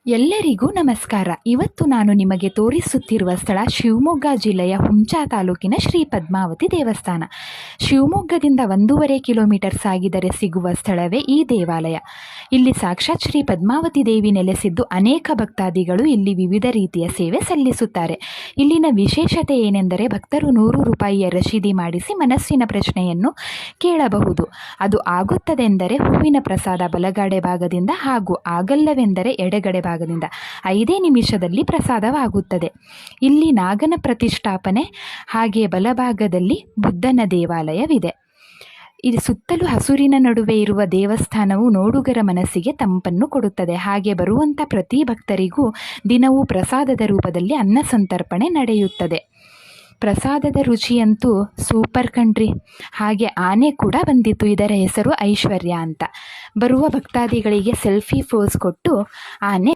ಎಲ್ಲರಿಗೂ ನಮಸ್ಕಾರ. ಇವತ್ತು ನಾನು ನಿಮಗೆ ತೋರಿಸುತ್ತಿರುವ ಸ್ಥಳ ಶಿವಮೊಗ್ಗ ಜಿಲ್ಲೆಯ ಹುಂಚಾ ತಾಲೂಕಿನ ಶ್ರೀ ಪದ್ಮಾವತಿ ದೇವಸ್ಥಾನ. ಶಿವಮೊಗ್ಗದಿಂದ 1.5 ಕಿಲೋಮೀಟರ್ ಸಾಗಿದರೆ ಸಿಗುವ ಸ್ಥಳವೇ ಈ ದೇವಾಲಯ. ಇಲ್ಲಿ ಸಾಕ್ಷಾತ್ ಶ್ರೀ ಪದ್ಮಾವತಿ ದೇವಿ ನೆಲೆಸಿದ್ದು ಅನೇಕ ಭಕ್ತಾದಿಗಳು ಇಲ್ಲಿ ವಿವಿಧ ರೀತಿಯ ಸೇವೆ ಸಲ್ಲಿಸುತ್ತಾರೆ. ಇಲ್ಲಿನ ವಿಶೇಷತೆ ಏನೆಂದರೆ ಭಕ್ತರು 100 ರೂಪಾಯಿಯ ರಶೀದಿ ಮಾಡಿಸಿ ಮನಸ್ಸಿನ ಪ್ರಶ್ನೆಯನ್ನು ಕೇಳಬಹುದು. ಅದು ಆಗುತ್ತದೆಂದರೆ ಹೂವಿನ ಪ್ರಸಾದ ಬಲಗಡೆ ಭಾಗದಿಂದ ಹಾಗೂ ಆಗಲ್ಲವೆಂದರೆ ಎಡಗಡೆ ಭಾಗದಿಂದ 5 ನಿಮಿಷದಲ್ಲಿ ಪ್ರಸಾದವಾಗುತ್ತದೆ. ಇಲ್ಲಿ ನಾಗನ ಪ್ರತಿಷ್ಠಾಪನೆ ಹಾಗೆ ಬಲಭಾಗದಲ್ಲಿ ಬುದ್ಧನ ದೇವಾಲಯವಿದೆ. ಇಲ್ಲಿ ಸುತ್ತಲೂ ಹಸುರಿನ ನಡುವೆ ಇರುವ ದೇವಸ್ಥಾನವು ನೋಡುಗರ ಮನಸ್ಸಿಗೆ ತಂಪನ್ನು ಕೊಡುತ್ತದೆ. ಹಾಗೆ ಬರುವಂಥ ಪ್ರತಿ ಭಕ್ತರಿಗೂ ದಿನವೂ ಪ್ರಸಾದದ ರೂಪದಲ್ಲಿ ಅನ್ನ ಸಂತರ್ಪಣೆ ನಡೆಯುತ್ತದೆ. ಪ್ರಸಾದದ ರುಚಿಯಂತೂ ಸೂಪರ್ ಕಣ್ರಿ. ಹಾಗೆ ಆನೆ ಕೂಡ ಬಂದಿತ್ತು. ಇದರ ಹೆಸರು ಐಶ್ವರ್ಯ ಅಂತ. ಬರುವ ಭಕ್ತಾದಿಗಳಿಗೆ ಸೆಲ್ಫಿ ಪೋಸ್ ಕೊಟ್ಟು ಆನೆ